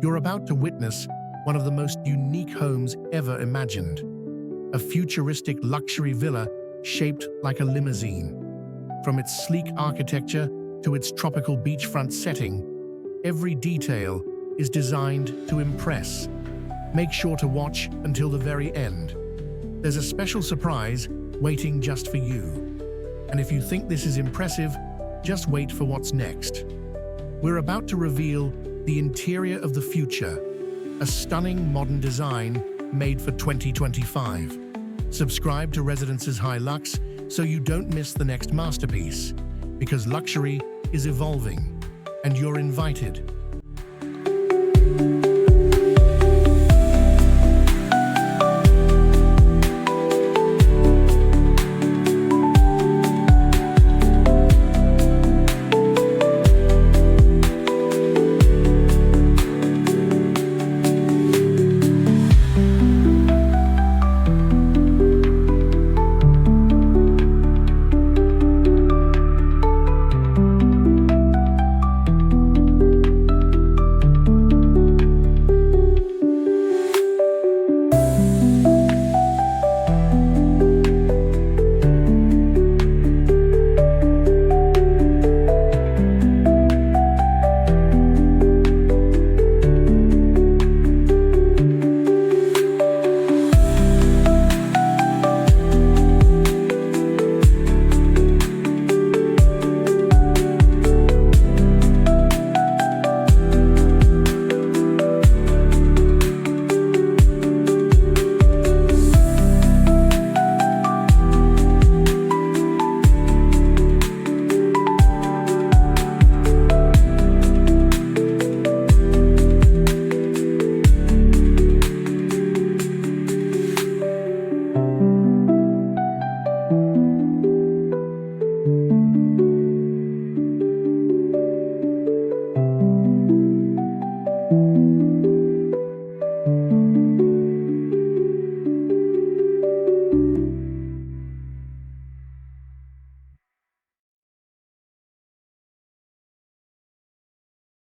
You're about to witness one of the most unique homes ever imagined. A futuristic luxury villa shaped like a limousine. From its sleek architecture to its tropical beachfront setting, every detail is designed to impress. Make sure to watch until the very end. There's a special surprise waiting just for you. And if you think this is impressive, just wait for what's next. We're about to reveal the interior of the future, a stunning modern design made for 2025. Subscribe to Residences High Lux so you don't miss the next masterpiece, because luxury is evolving, and you're invited.